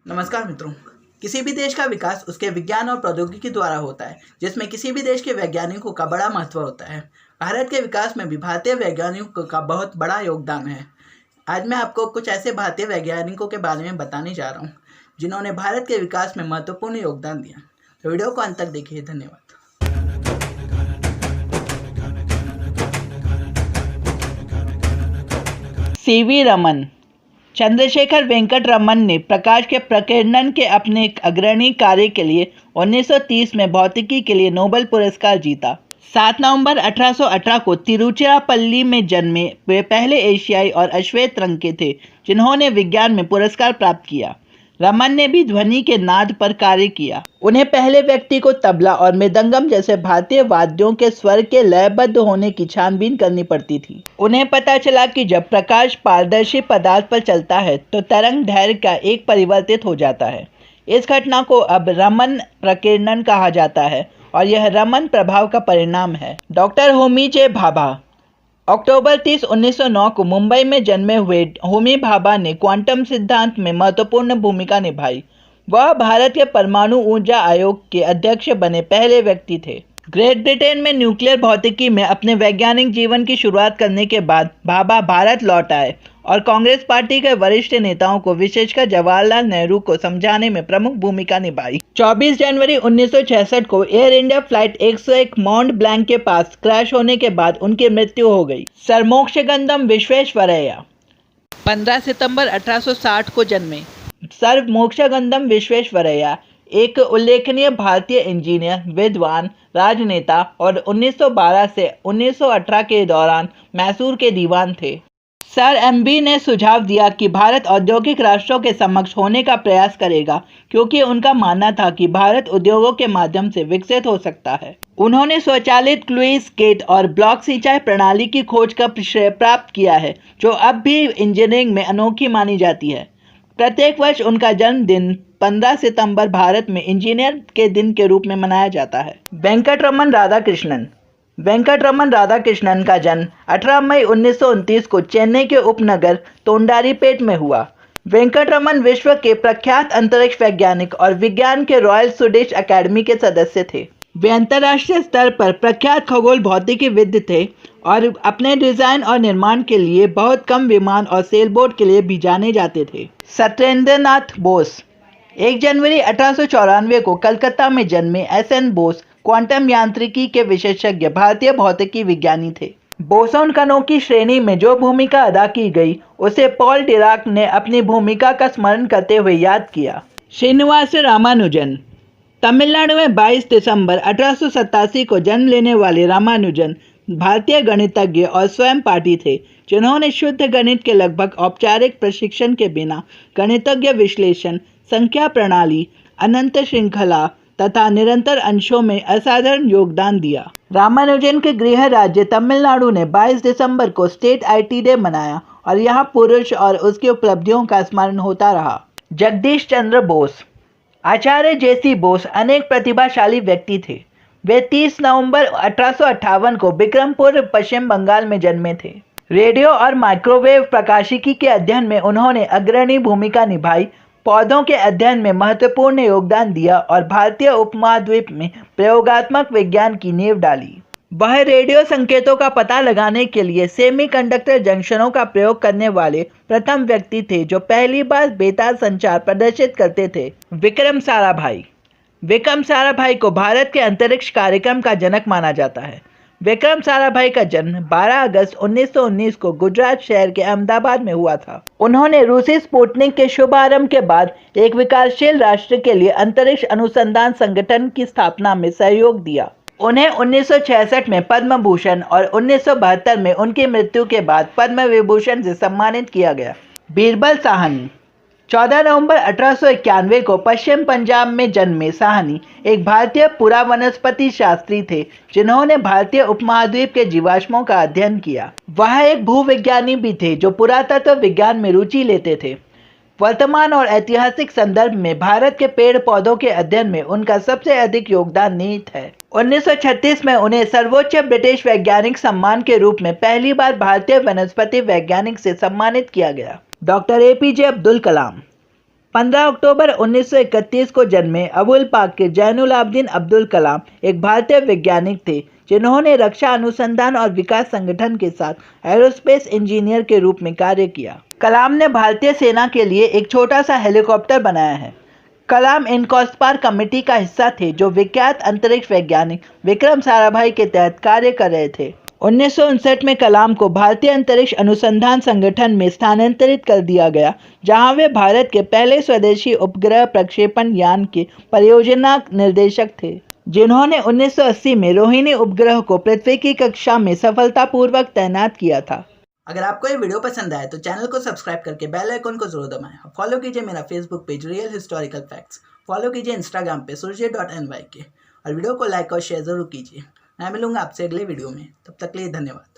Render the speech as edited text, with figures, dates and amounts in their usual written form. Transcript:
नमस्कार मित्रों। किसी भी देश का विकास उसके विज्ञान और प्रौद्योगिकी द्वारा होता है, जिसमें किसी भी देश के वैज्ञानिकों का बड़ा महत्व होता है। भारत के विकास में भी भारतीय वैज्ञानिकों का बहुत बड़ा योगदान है। आज मैं आपको कुछ ऐसे भारतीय वैज्ञानिकों के बारे में बताने जा रहा हूँ जिन्होंने भारत के विकास में महत्वपूर्ण योगदान दिया। तो वीडियो को अंत तक देखिए। धन्यवाद। सीवी रमन। चंद्रशेखर वेंकट रमन ने प्रकाश के प्रकीर्णन के अपने एक अग्रणी कार्य के लिए 1930 में भौतिकी के लिए नोबेल पुरस्कार जीता। 7 नवंबर 1818 को तिरुचिरापल्ली में जन्मे वे पहले एशियाई और अश्वेत रंग के थे जिन्होंने विज्ञान में पुरस्कार प्राप्त किया। रमन ने भी ध्वनि के नाद पर कार्य किया। उन्हें पहले व्यक्ति को तबला और मृदंगम जैसे भारतीय वाद्यों के स्वर के लयबद्ध होने की छानबीन करनी पड़ती थी। उन्हें पता चला कि जब प्रकाश पारदर्शी पदार्थ पर चलता है तो तरंग दैर्घ्य का एक परिवर्तित हो जाता है। इस घटना को अब रमन प्रकीर्णन कहा जाता है और यह रमन प्रभाव का परिणाम है। डॉक्टर होमी जे भाभा। अक्टूबर 30, 1909 को मुंबई में जन्मे हुए होमी भाभा ने क्वांटम सिद्धांत में महत्वपूर्ण भूमिका निभाई। वह भारत के परमाणु ऊर्जा आयोग के अध्यक्ष बने पहले व्यक्ति थे। ग्रेट ब्रिटेन में न्यूक्लियर भौतिकी में अपने वैज्ञानिक जीवन की शुरुआत करने के बाद भाभा भारत लौट आए और कांग्रेस पार्टी के वरिष्ठ नेताओं को विशेषकर जवाहरलाल नेहरू को समझाने में प्रमुख भूमिका निभाई। 24 जनवरी 1966 को air India flight 101 mount blank के पास क्रैश होने के बाद उनकी मृत्यु हो गई। सर मोक्षगंधम विश्वेश्वरैया। 15 सितंबर 1860 को जन्मे सर मोक्षगंधम विश्वेश्वरैया एक उल्लेखनीय भारतीय इंजीनियर, विद्वान, राजनेता और 1912 से 1918 के दौरान मैसूर के दीवान थे। सर एमबी ने सुझाव दिया कि भारत औद्योगिक राष्ट्रों के समक्ष होने का प्रयास करेगा क्योंकि उनका मानना था कि भारत उद्योगों के माध्यम से विकसित हो सकता है। उन्होंने स्वचालित क्लुइस गेट और ब्लॉक सिंचाई प्रणाली की खोज का श्रेय प्राप्त किया है जो अब भी इंजीनियरिंग में अनोखी मानी जाती है। प्रत्येक वर्ष उनका जन्मदिन 15 सितंबर भारत में इंजीनियर के दिन के रूप में मनाया जाता है। वेंकटरमन राधाकृष्णन। वेंकटरमन राधाकृष्णन का जन्म 18 मई 1929 को चेन्नई के उपनगर तोंडारीपेट में हुआ। वेंकटरमन विश्व के प्रख्यात अंतरिक्ष वैज्ञानिक और विज्ञान के रॉयल स्वीडिश अकेडमी के सदस्य थे। वे अंतर्राष्ट्रीय स्तर पर प्रख्यात खगोल भौतिकीविद थे और अपने डिजाइन और निर्माण के लिए बहुत कम विमान और सेलबोट के लिए भी जाने जाते थे। सत्येंद्रनाथ बोस। 1 जनवरी 1894 को कलकत्ता में जन्मे एसएन बोस क्वांटम यांत्रिकी के विशेषज्ञ भारतीय भौतिकी विज्ञानी थे। बोसोन कणों की श्रेणी में जो भूमिका अदा की गई उसे पॉल डिराक ने अपनी भूमिका का स्मरण करते हुए याद किया। श्रीनिवास रामानुजन। तमिलनाडु में 22 दिसंबर 1887 को जन्म लेने वाले रामानुजन भारतीय गणितज्ञ और स्वयं पाठी थे जिन्होंने शुद्ध गणित के लगभग औपचारिक प्रशिक्षण के बिना गणितज्ञ विश्लेषण, संख्या प्रणाली, अनंत श्रृंखला तथा निरंतर अंशों में असाधारण योगदान दिया। रामानुजन के गृह राज्य तमिलनाडु ने 22 दिसंबर को स्टेट आईटी डे मनाया और यहाँ पुरुष और उसकी उपलब्धियों का स्मरण होता रहा। जगदीश चंद्र बोस। आचार्य जेसी बोस अनेक प्रतिभाशाली व्यक्ति थे। वे 30 नवंबर 1858 को बिक्रमपुर, पश्चिम बंगाल में जन्मे थे। रेडियो और माइक्रोवेव प्रकाशिकी के अध्ययन में उन्होंने अग्रणी भूमिका निभाई, पौधों के अध्ययन में महत्वपूर्ण योगदान दिया और भारतीय उपमहाद्वीप में प्रयोगात्मक विज्ञान की नींव डाली। वह रेडियो संकेतों का पता लगाने के लिए सेमीकंडक्टर जंक्शनों का प्रयोग करने वाले प्रथम व्यक्ति थे जो पहली बार बेतार संचार प्रदर्शित करते थे। विक्रम साराभाई। विक्रम साराभाई को भारत के अंतरिक्ष कार्यक्रम का जनक माना जाता है। विक्रम साराभाई का जन्म 12 अगस्त 1919 को गुजरात शहर के अहमदाबाद में हुआ था। उन्होंने रूसी स्पुतनिक के शुभारंभ के बाद एक विकासशील राष्ट्र के लिए अंतरिक्ष अनुसंधान संगठन की स्थापना में सहयोग दिया। उन्हें 1966 में पद्म भूषण और 1972 में उनकी मृत्यु के बाद पद्म विभूषण से सम्मानित किया गया। बीरबल साहनी। 14 नवंबर 1891 को पश्चिम पंजाब में जन्मे साहनी एक भारतीय पुरावनस्पति शास्त्री थे जिन्होंने भारतीय उपमहाद्वीप के जीवाश्मों का अध्ययन किया। वह एक भूविज्ञानी भी थे जो पुरातत्व विज्ञान में रुचि लेते थे। वर्तमान और ऐतिहासिक संदर्भ में भारत के पेड़ पौधों के अध्ययन में उनका सबसे अधिक योगदान निहित है। 1936 में उन्हें सर्वोच्च ब्रिटिश वैज्ञानिक सम्मान के रूप में पहली बार भारतीय वनस्पति वैज्ञानिक से सम्मानित किया गया। Doctor APJ Abdul Kalam. 15 अक्टूबर 1931 को जन्मे अबुल पाकिर जैनुल आबदीन अब्दुल कलाम एक भारतीय वैज्ञानिक थे जिन्होंने रक्षा अनुसंधान और विकास संगठन के साथ एरोस्पेस इंजीनियर के रूप में कार्य किया। कलाम ने भारतीय सेना के लिए एक छोटा सा हेलीकॉप्टर बनाया है। कलाम इनकॉस्पार कमेटी का हिस्सा थे जो विख्यात अंतरिक्ष वैज्ञानिक विक्रम साराभाई के तहत कार्य कर रहे थे। 1959 में कलाम को भारतीय अंतरिक्ष अनुसंधान संगठन में स्थानांतरित कर दिया गया, जहां वे भारत के पहले स्वदेशी उपग्रह प्रक्षेपण यान के परियोजना निर्देशक थे, जिन्होंने 1980 में रोहिणी उपग्रह को पृथ्वी की कक्षा में सफलतापूर्वक तैनात किया था। अगर आपको ये वीडियो पसंद आए तो चैनल को सब्सक्राइब करके बेल आइकन को जरूर दबाएं। फॉलो कीजिए मेरा Facebook page real historical facts. Follow कीजिए इंस्टाग्राम पे surjit.nyk और वीडियो को लाइक और शेयर जरूर कीजिए। मैं मिलूंगा आपसे अगले वीडियो में, तब तक के लिए धन्यवाद।